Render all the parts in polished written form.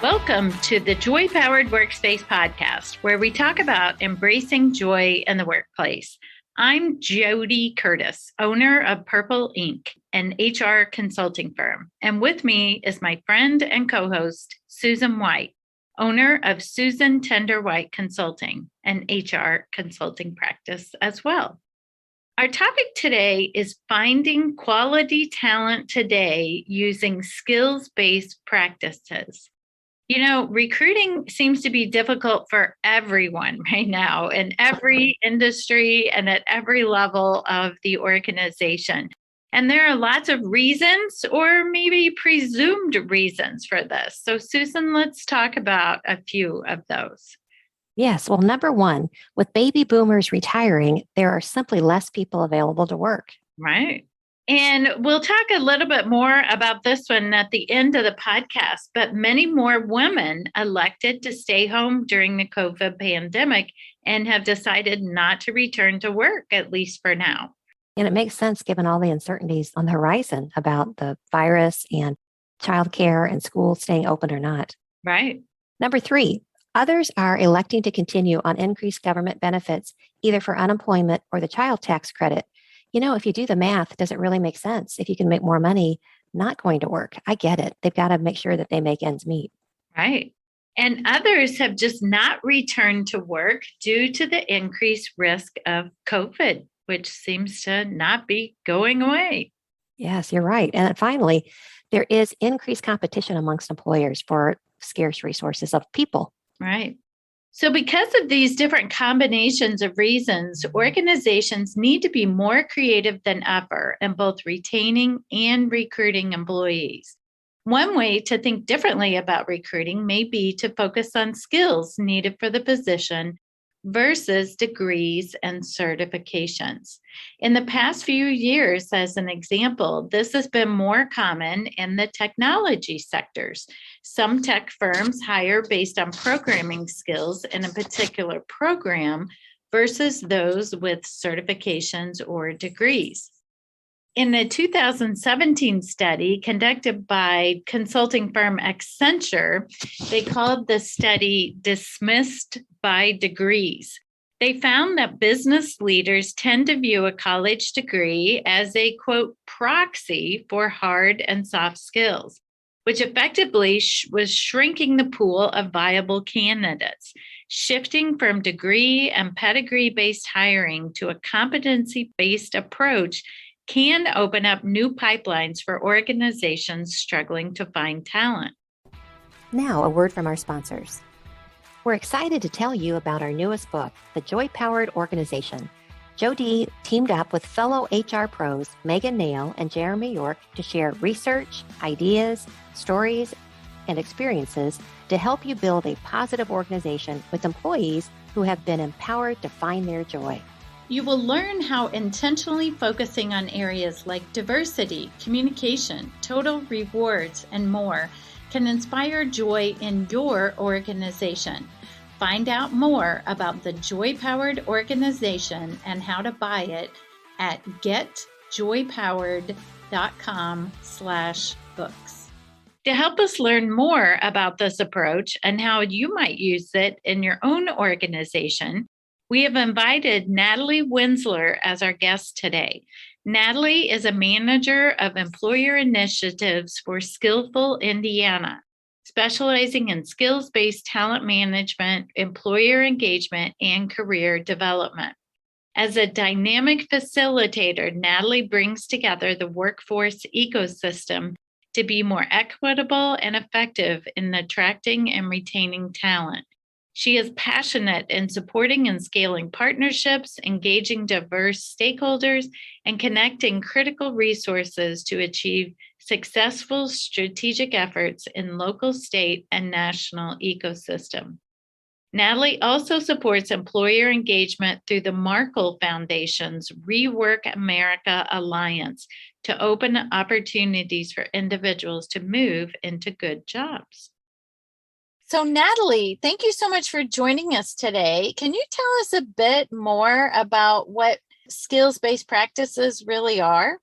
Welcome to the Joy Powered Workspace podcast, where we talk about embracing joy in the workplace. I'm JoDee Curtis, owner of Purple Inc., an HR consulting firm. And with me is my friend and co-host, Susan White, owner of Susan Tender White Consulting, an HR consulting practice as well. Our topic today is finding quality talent today using skills-based practices. You know, recruiting seems to be difficult for everyone right now in every industry and at every level of the organization. And there are lots of reasons or maybe presumed reasons for this. So, Susan, let's talk about a few of those. Yes. Well, number one, with baby boomers retiring, there are simply less people available to work. Right. And we'll talk a little bit more about this one at the end of the podcast, but many more women elected to stay home during the COVID pandemic and have decided not to return to work, at least for now. And it makes sense given all the uncertainties on the horizon about the virus and childcare and schools staying open or not. Right. Number three, others are electing to continue on increased government benefits, either for unemployment or the child tax credit. You know, if you do the math, does it really make sense? If you can make more money not going to work, I get it. They've got to make sure that they make ends meet. Right. And others have just not returned to work due to the increased risk of COVID, which seems to not be going away. Yes, you're right. And finally, there is increased competition amongst employers for scarce resources of people. Right. So because of these different combinations of reasons, organizations need to be more creative than ever in both retaining and recruiting employees. One way to think differently about recruiting may be to focus on skills needed for the position versus degrees and certifications. In the past few years, as an example, this has been more common in the technology sectors. Some tech firms hire based on programming skills in a particular program versus those with certifications or degrees. In a 2017 study conducted by consulting firm Accenture, they called the study Dismissed by Degrees. They found that business leaders tend to view a college degree as a, quote, proxy for hard and soft skills, which effectively was shrinking the pool of viable candidates. Shifting from degree and pedigree-based hiring to a competency-based approach can open up new pipelines for organizations struggling to find talent. Now, a word from our sponsors. We're excited to tell you about our newest book, The Joy Powered Organization. JoDee teamed up with fellow HR pros Megan Nail and Jeremy York to share research, ideas, stories, and experiences to help you build a positive organization with employees who have been empowered to find their joy. You will learn how intentionally focusing on areas like diversity, communication, total rewards, and more can inspire joy in your organization. Find out more about the Joy Powered Organization and how to buy it at getjoypowered.com/books. To help us learn more about this approach and how you might use it in your own organization, we have invited Natalie Wenzler as our guest today. Natalie is a manager of employer initiatives for Skillful Indiana, specializing in skills-based talent management, employer engagement, and career development. As a dynamic facilitator, Natalie brings together the workforce ecosystem to be more equitable and effective in attracting and retaining talent. She is passionate in supporting and scaling partnerships, engaging diverse stakeholders, and connecting critical resources to achieve successful strategic efforts in local, state, and national ecosystem. Natalie also supports employer engagement through the Markle Foundation's Rework America Alliance to open opportunities for individuals to move into good jobs. So Natalie, thank you so much for joining us today. Can you tell us a bit more about what skills-based practices really are?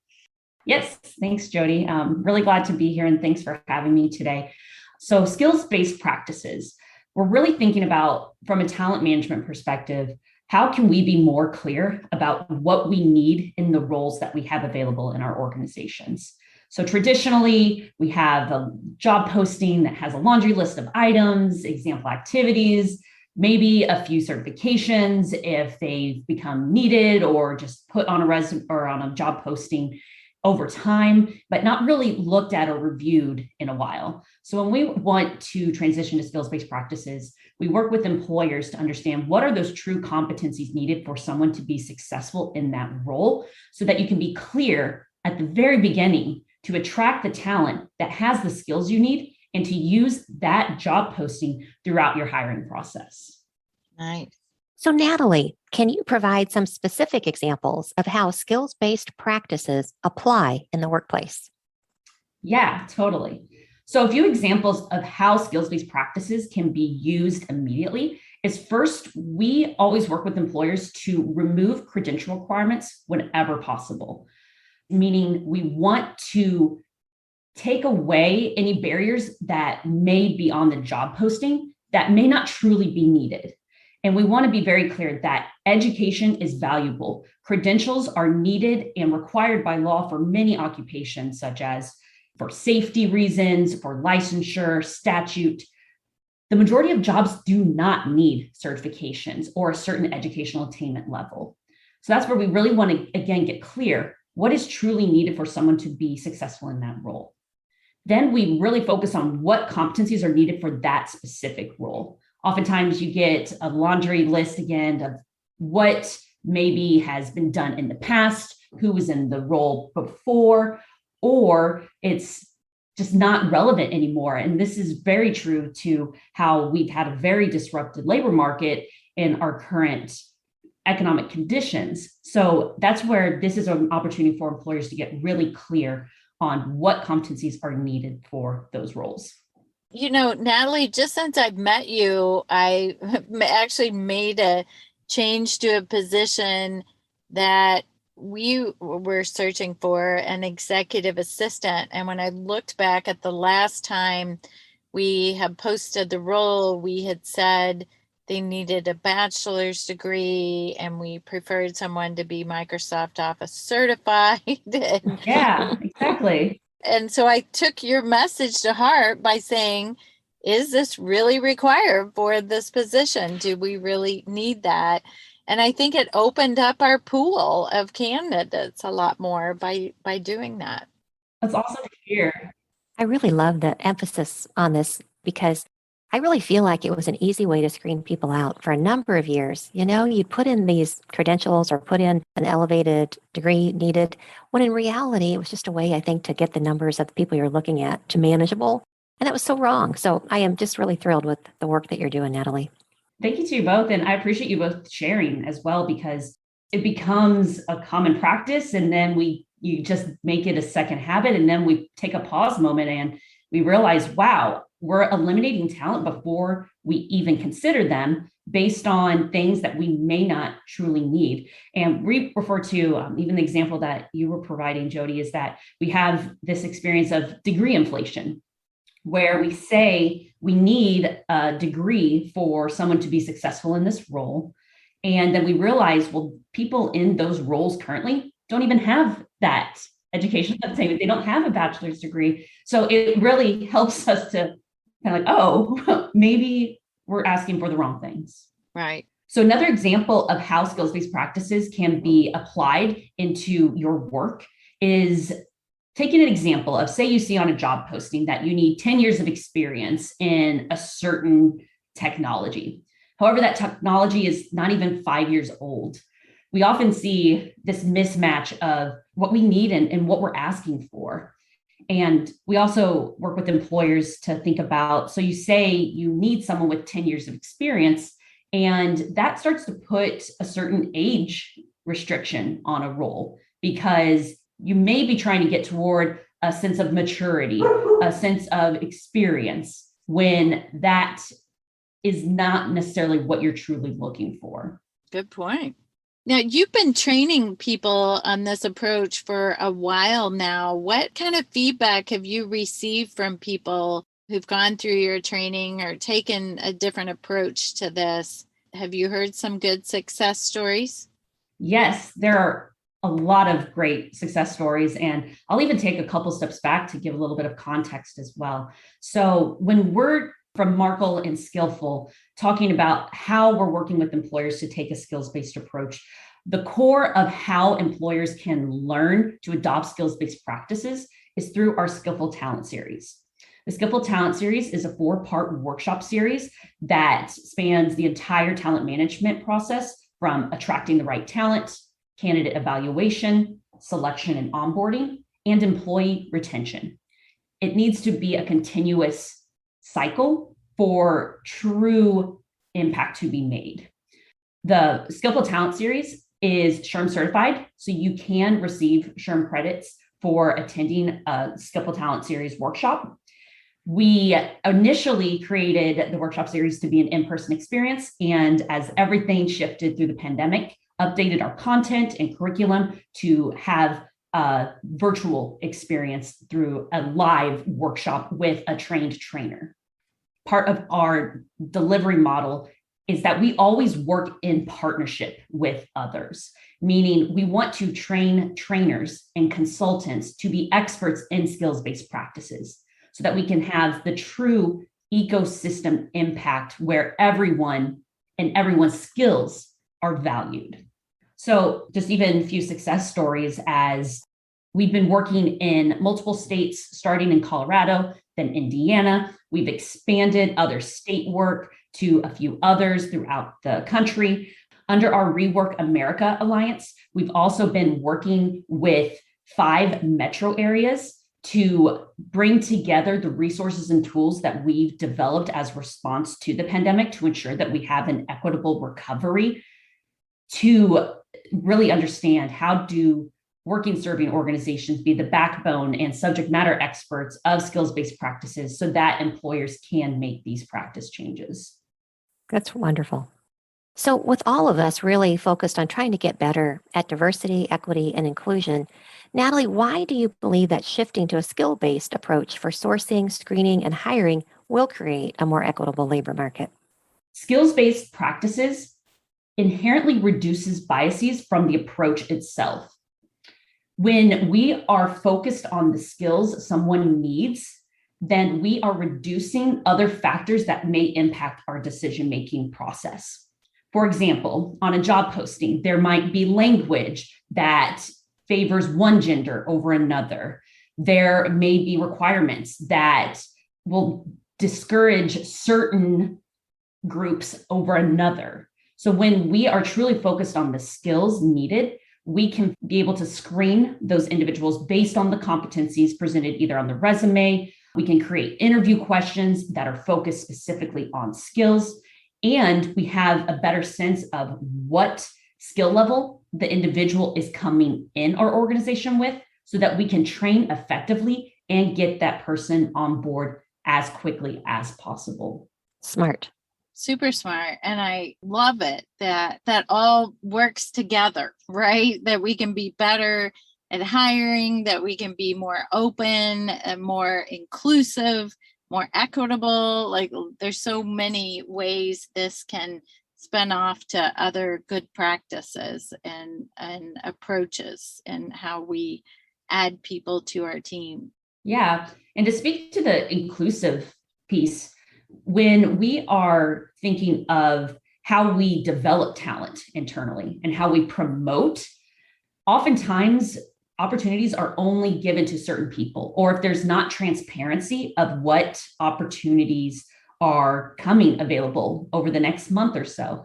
Yes, thanks, JoDee. Really glad to be here and thanks for having me today. So skills-based practices, we're really thinking about, from a talent management perspective, how can we be more clear about what we need in the roles that we have available in our organizations? So traditionally, we have a job posting that has a laundry list of items, example activities, maybe a few certifications if they've become needed or just put on a resume or on a job posting over time, but not really looked at or reviewed in a while. So when we want to transition to skills-based practices, we work with employers to understand what are those true competencies needed for someone to be successful in that role, so that you can be clear at the very beginning to attract the talent that has the skills you need and to use that job posting throughout your hiring process. Nice. So, Natalie, can you provide some specific examples of how skills-based practices apply in the workplace? Yeah, totally. So a few examples of how skills-based practices can be used immediately is, first, we always work with employers to remove credential requirements whenever possible, meaning we want to take away any barriers that may be on the job posting that may not truly be needed. And we want to be very clear that education is valuable. Credentials are needed and required by law for many occupations, such as for safety reasons, for licensure, statute. The majority of jobs do not need certifications or a certain educational attainment level. So that's where we really want to, again, get clear what is truly needed for someone to be successful in that role. Then we really focus on what competencies are needed for that specific role. Oftentimes you get a laundry list again of what maybe has been done in the past, who was in the role before, or it's just not relevant anymore. And this is very true to how we've had a very disrupted labor market in our current economic conditions. So that's where this is an opportunity for employers to get really clear on what competencies are needed for those roles. You know, Natalie, just since I've met you, I actually made a change to a position that we were searching for, an executive assistant. And when I looked back at the last time we had posted the role, we had said they needed a bachelor's degree and we preferred someone to be Microsoft Office certified. Yeah, exactly. And so I took your message to heart by saying, is this really required for this position? Do we really need that? And I think it opened up our pool of candidates a lot more by doing that. That's awesome to hear. I really love the emphasis on this because I really feel like it was an easy way to screen people out for a number of years. You know, you'd put in these credentials or put in an elevated degree needed, when in reality, it was just a way, I think, to get the numbers of the people you're looking at to manageable. And that was so wrong. So I am just really thrilled with the work that you're doing, Natalie. Thank you to you both. And I appreciate you both sharing as well, because it becomes a common practice. And then you just make it a second habit. And then we take a pause moment and we realize, wow, we're eliminating talent before we even consider them based on things that we may not truly need. And we refer to even the example that you were providing, JoDee, is that we have this experience of degree inflation, where we say we need a degree for someone to be successful in this role. And then we realize, well, people in those roles currently don't even have that education. They don't have a bachelor's degree. So it really helps us to kind of like, oh, maybe we're asking for the wrong things. Right. So another example of how skills-based practices can be applied into your work is taking an example of, say you see on a job posting that you need 10 years of experience in a certain technology. However, that technology is not even 5 years old. We often see this mismatch of what we need and what we're asking for. And we also work with employers to think about, so you say you need someone with 10 years of experience, and that starts to put a certain age restriction on a role, because you may be trying to get toward a sense of maturity, a sense of experience, when that is not necessarily what you're truly looking for. Good point. Now, you've been training people on this approach for a while now. What kind of feedback have you received from people who've gone through your training or taken a different approach to this. Have you heard some good success stories? Yes, there are a lot of great success stories. And I'll even take a couple steps back to give a little bit of context as well. So when we're from Markle and Skillful talking about how we're working with employers to take a skills-based approach, the core of how employers can learn to adopt skills-based practices is through our Skillful Talent Series. The Skillful Talent Series is a 4-part workshop series that spans the entire talent management process, from attracting the right talent, candidate evaluation, selection and onboarding, and employee retention. It needs to be a continuous cycle for true impact to be made. The Skillful Talent Series is SHRM certified, so you can receive SHRM credits for attending a Skillful Talent Series workshop. We initially created the workshop series to be an in-person experience, and as everything shifted through the pandemic, updated our content and curriculum to have a virtual experience through a live workshop with a trained trainer. Part of our delivery model is that we always work in partnership with others, meaning we want to train trainers and consultants to be experts in skills-based practices so that we can have the true ecosystem impact where everyone and everyone's skills are valued. So just even a few success stories, as we've been working in multiple states, starting in Colorado, then Indiana. We've expanded other state work to a few others throughout the country. Under our Rework America Alliance, we've also been working with 5 metro areas to bring together the resources and tools that we've developed as response to the pandemic to ensure that we have an equitable recovery, to really understand how do working serving organizations be the backbone and subject matter experts of skills-based practices so that employers can make these practice changes. That's wonderful. So with all of us really focused on trying to get better at diversity, equity, and inclusion, Natalie, why do you believe that shifting to a skill-based approach for sourcing, screening, and hiring will create a more equitable labor market? Skills-based practices inherently reduces biases from the approach itself. When we are focused on the skills someone needs, then we are reducing other factors that may impact our decision-making process. For example, on a job posting, there might be language that favors one gender over another. There may be requirements that will discourage certain groups over another. So when we are truly focused on the skills needed, we can be able to screen those individuals based on the competencies presented either on the resume. We can create interview questions that are focused specifically on skills, and we have a better sense of what skill level the individual is coming in our organization with so that we can train effectively and get that person on board as quickly as possible. Smart. Super smart. And I love it that all works together, right? That we can be better at hiring, that we can be more open and more inclusive, more equitable. Like there's so many ways this can spin off to other good practices and approaches and how we add people to our team. Yeah. And to speak to the inclusive piece, when we are thinking of how we develop talent internally and how we promote, oftentimes opportunities are only given to certain people, or if there's not transparency of what opportunities are coming available over the next month or so,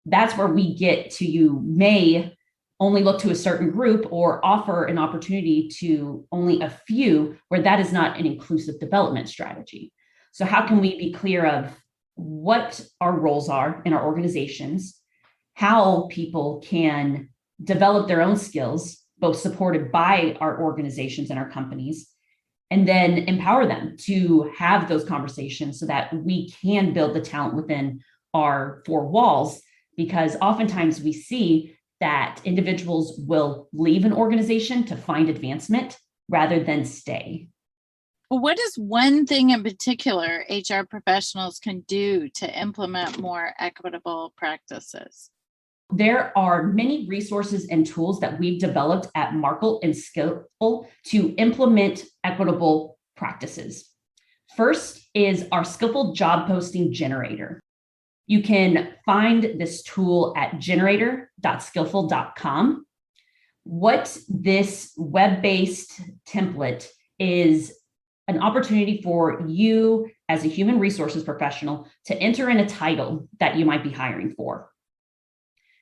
that's where we get to, you may only look to a certain group or offer an opportunity to only a few, where that is not an inclusive development strategy. So how can we be clear of what our roles are in our organizations, how people can develop their own skills, both supported by our organizations and our companies, and then empower them to have those conversations so that we can build the talent within our 4 walls, because oftentimes we see that individuals will leave an organization to find advancement rather than stay. Well, what is one thing in particular HR professionals can do to implement more equitable practices? There are many resources and tools that we've developed at Markle and Skillful to implement equitable practices. First is our Skillful job posting generator. You can find this tool at generator.skillful.com. What this web-based template is an opportunity for you as a human resources professional to enter in a title that you might be hiring for.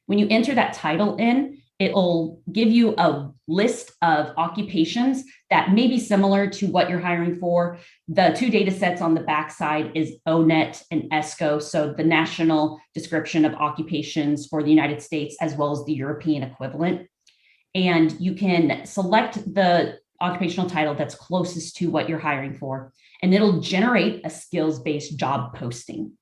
When you enter that title in, it'll give you a list of occupations that may be similar to what you're hiring for. The two data sets on the backside is ONET and ESCO, so the national description of occupations for the United States as well as the European equivalent. And you can select the occupational title that's closest to what you're hiring for, and it'll generate a skills-based job posting.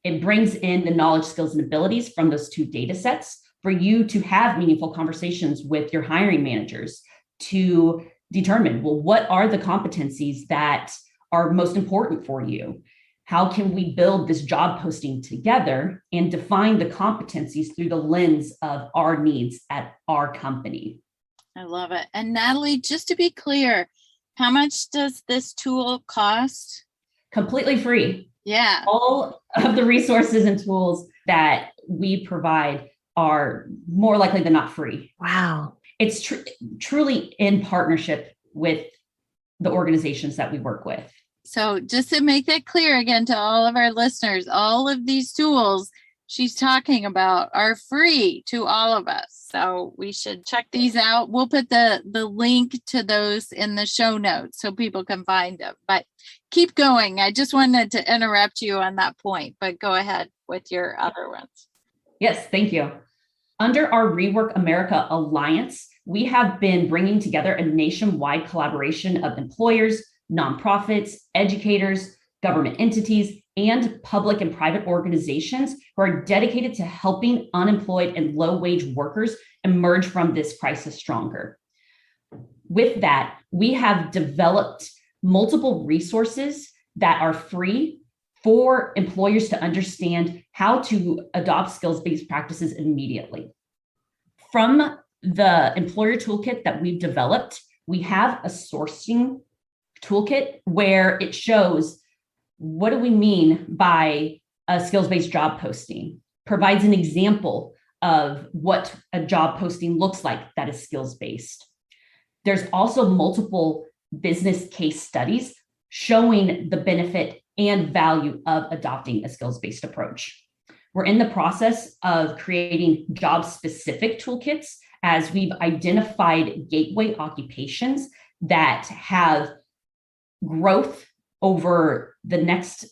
It brings in the knowledge, skills, and abilities from those two data sets for you to have meaningful conversations with your hiring managers to determine, well, what are the competencies that are most important for you? How can we build this job posting together and define the competencies through the lens of our needs at our company? I love it. And Natalie, just to be clear, how much does this tool cost? Completely free. Yeah. All of the resources and tools that we provide are more likely than not free. Wow. It's truly in partnership with the organizations that we work with. So just to make that clear again to all of our listeners, all of these tools she's talking about are free to all of us. So we should check these out. We'll put the link to those in the show notes so people can find them. But keep going. I just wanted to interrupt you on that point, but go ahead with your other ones. Yes, thank you. Under our Rework America Alliance, we have been bringing together a nationwide collaboration of employers, nonprofits, educators, government entities, and public and private organizations who are dedicated to helping unemployed and low-wage workers emerge from this crisis stronger. With that, we have developed multiple resources that are free for employers to understand how to adopt skills-based practices immediately. From the employer toolkit that we've developed, we have a sourcing toolkit where it shows what do we mean by a skills-based job posting, provides an example of what a job posting looks like that is skills-based. There's also multiple business case studies showing the benefit and value of adopting a skills-based approach. We're in the process of creating job-specific toolkits as we've identified gateway occupations that have growth over the next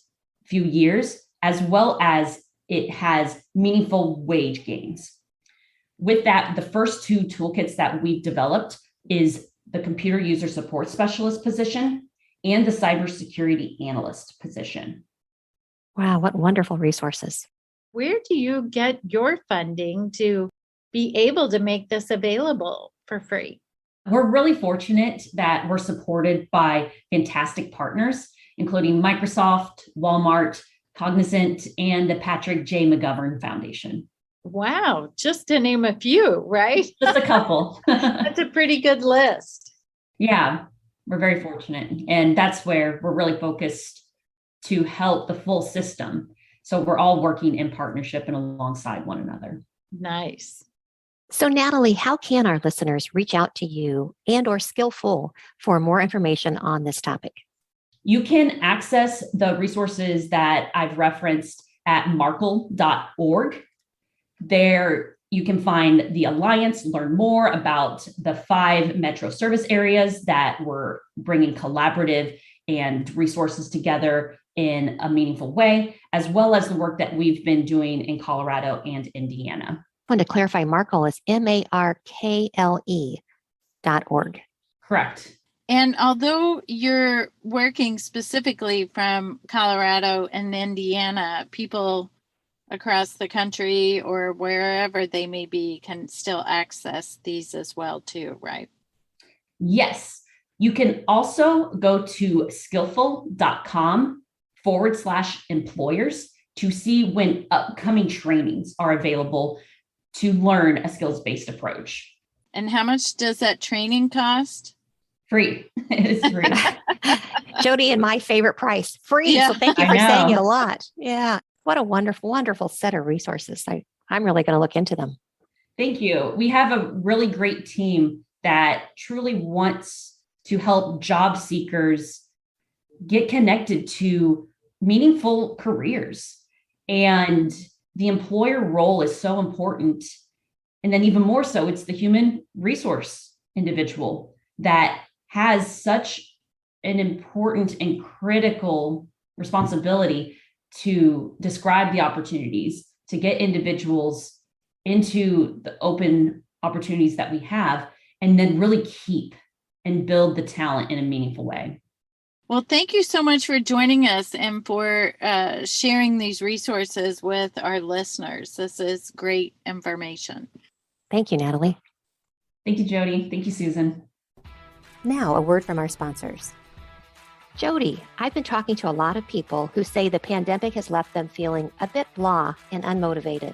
few years, as well as it has meaningful wage gains. With that, the first two toolkits that we've developed is the computer user support specialist position and the cybersecurity analyst position. Wow, what wonderful resources. Where do you get your funding to be able to make this available for free? We're really fortunate that we're supported by fantastic partners, including Microsoft, Walmart, Cognizant, and the Patrick J. McGovern Foundation. Wow, just to name a few, right? Just a couple. That's a pretty good list. Yeah, we're very fortunate. And that's where we're really focused to help the full system. So we're all working in partnership and alongside one another. Nice. So Natalie, how can our listeners reach out to you and or Skillful for more information on this topic? You can access the resources that I've referenced at markle.org. There you can find the Alliance, learn more about the 5 metro service areas that we're bringing collaborative and resources together in a meaningful way, as well as the work that we've been doing in Colorado and Indiana. I want to clarify, Markle is MARKLE.org. Correct. And although you're working specifically from Colorado and Indiana, people across the country or wherever they may be can still access these as well too, right? Yes. You can also go to skillful.com/employers to see when upcoming trainings are available to learn a skills-based approach. And how much does that training cost? Free. It is free. JoDee and my favorite price, free. Yeah. So thank you I for saying know. it a lot. Yeah. What a wonderful, wonderful set of resources. I'm really going to look into them. Thank you. We have a really great team that truly wants to help job seekers get connected to meaningful careers. And the employer role is so important. And then even more so, it's the human resource individual that has such an important and critical responsibility to describe the opportunities, to get individuals into the open opportunities that we have, and then really keep and build the talent in a meaningful way. Well, thank you so much for joining us and for sharing these resources with our listeners. This is great information. Thank you, Natalie. Thank you, JoDee. Thank you, Susan. Now, a word from our sponsors. JoDee, I've been talking to a lot of people who say the pandemic has left them feeling a bit blah and unmotivated.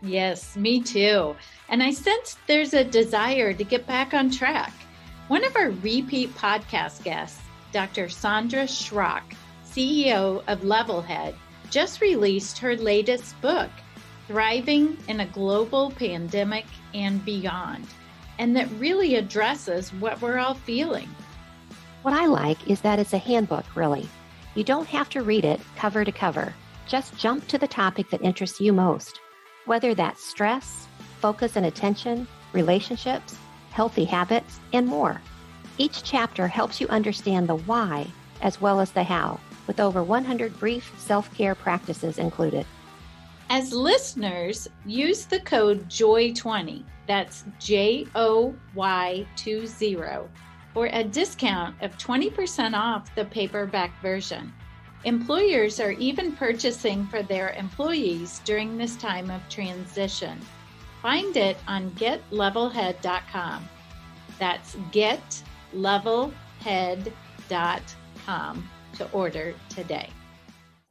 Yes, me too. And I sense there's a desire to get back on track. One of our repeat podcast guests, Dr. Sandra Schrock, CEO of Levelhead, just released her latest book, Thriving in a Global Pandemic and Beyond, and that really addresses what we're all feeling. What I like is that it's a handbook, really. You don't have to read it cover to cover. Just jump to the topic that interests you most, whether that's stress, focus and attention, relationships, healthy habits, and more. Each chapter helps you understand the why as well as the how, with over 100 brief self-care practices included. As listeners, use the code JOY20, that's JOY20, for a discount of 20% off the paperback version. Employers are even purchasing for their employees during this time of transition. Find it on getlevelhead.com. That's getlevelhead.com to order today.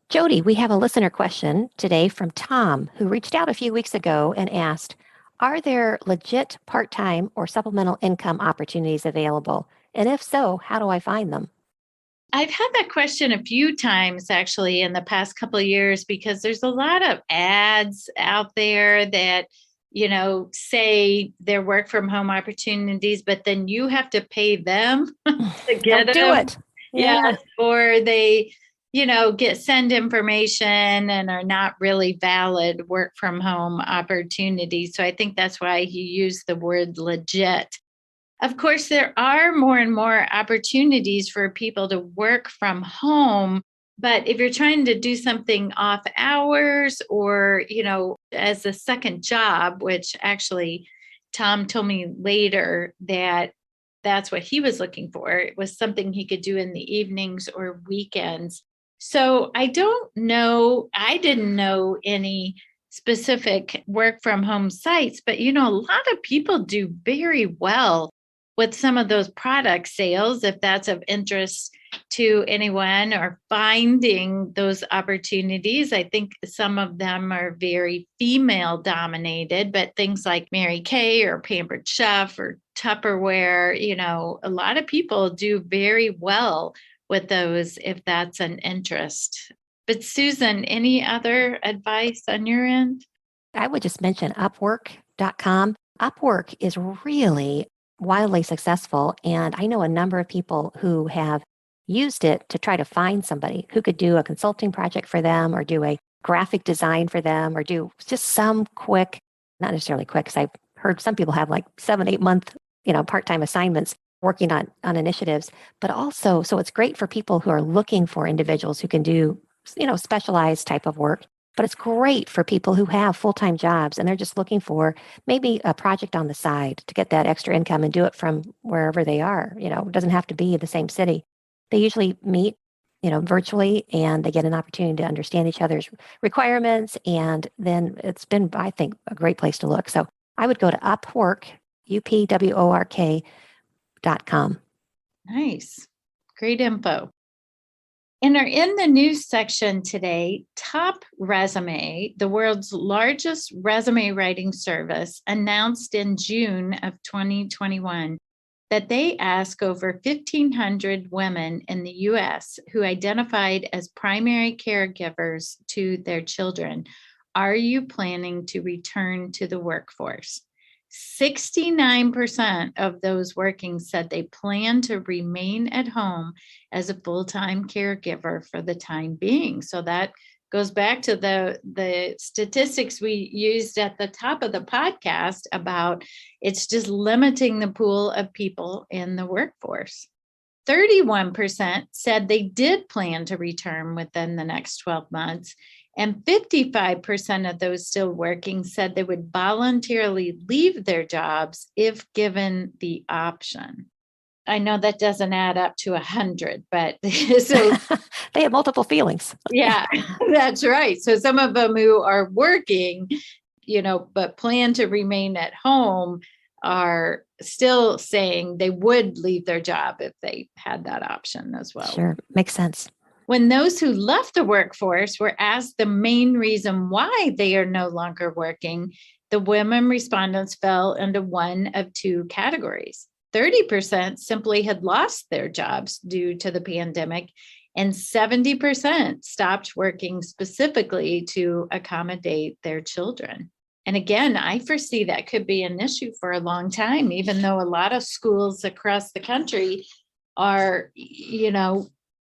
JoDee, we have a listener question today from Tom, who reached out a few weeks ago and asked, are there legit part-time or supplemental income opportunities available? And if so, how do I find them? I've had that question a few times actually in the past couple of years because there's a lot of ads out there that, say they're work from home opportunities, but then you have to pay them to get Don't do them. it. Yeah. Or they, send information and are not really valid work from home opportunities. So I think that's why you use the word legit. Of course, there are more and more opportunities for people to work from home. But if you're trying to do something off hours or, as a second job, which actually Tom told me later that that's what he was looking for. It was something he could do in the evenings or weekends. So I don't know. I didn't know any specific work from home sites, but, a lot of people do very well with some of those product sales, if that's of interest to anyone, or finding those opportunities. I think some of them are very female dominated, but things like Mary Kay or Pampered Chef or Tupperware, a lot of people do very well with those if that's an interest. But Susan, any other advice on your end? I would just mention Upwork.com. Upwork is really wildly successful. And I know a number of people who have used it to try to find somebody who could do a consulting project for them or do a graphic design for them or do just some quick, not necessarily quick, because I've heard some people have like 7-8 month, part-time assignments working on initiatives, but also, so it's great for people who are looking for individuals who can do, specialized type of work. But it's great for people who have full-time jobs and they're just looking for maybe a project on the side to get that extra income and do it from wherever they are. It doesn't have to be the same city. They usually meet, virtually, and they get an opportunity to understand each other's requirements. And then it's been, I think, a great place to look. So I would go to Upwork, UPWORK.com. Nice. Great info. In the news section today, Top Resume, the world's largest resume writing service, announced in June of 2021 that they asked over 1,500 women in the US who identified as primary caregivers to their children, are you planning to return to the workforce? 69% of those working said they plan to remain at home as a full-time caregiver for the time being. So that goes back to the statistics we used at the top of the podcast about it's just limiting the pool of people in the workforce. 31% said they did plan to return within the next 12 months. And 55% of those still working said they would voluntarily leave their jobs if given the option. I know that doesn't add up to 100, but so they have multiple feelings. Yeah, that's right. So some of them who are working, but plan to remain at home are still saying they would leave their job if they had that option as well. Sure, makes sense. When those who left the workforce were asked the main reason why they are no longer working, the women respondents fell into one of two categories. 30% simply had lost their jobs due to the pandemic, and 70% stopped working specifically to accommodate their children. And again, I foresee that could be an issue for a long time, even though a lot of schools across the country are,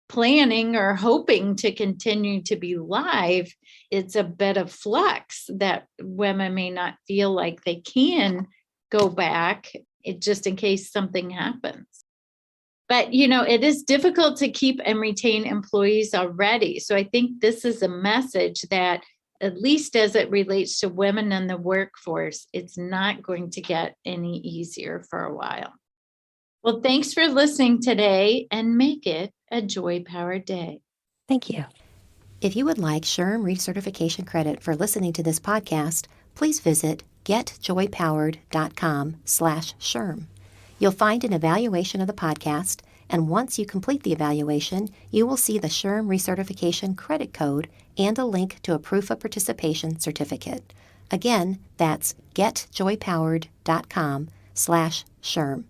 planning or hoping to continue to be live. It's a bit of flux that women may not feel like they can go back, just in case something happens. But, it is difficult to keep and retain employees already. So I think this is a message that, at least as it relates to women in the workforce, it's not going to get any easier for a while. Well, thanks for listening today, and make it a joy-powered day. Thank you. If you would like SHRM recertification credit for listening to this podcast, please visit getjoypowered.com/SHRM. You'll find an evaluation of the podcast, and once you complete the evaluation, you will see the SHRM recertification credit code and a link to a proof of participation certificate. Again, that's getjoypowered.com/SHRM.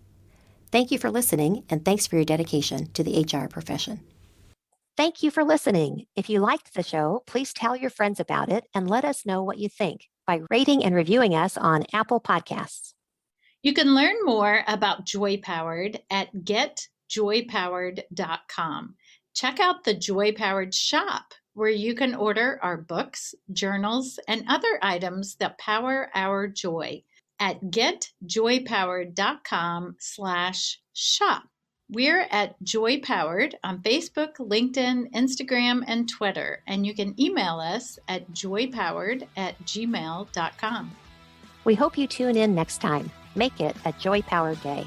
Thank you for listening, and thanks for your dedication to the HR profession. Thank you for listening. If you liked the show, please tell your friends about it and let us know what you think by rating and reviewing us on Apple Podcasts. You can learn more about Joy Powered at getjoypowered.com. Check out the Joy Powered shop, where you can order our books, journals, and other items that power our joy at getjoypowered.com/shop. We're at Joy Powered on Facebook, LinkedIn, Instagram, and Twitter, and you can email us at joypowered@gmail.com. We hope you tune in next time. Make it a joy-powered day.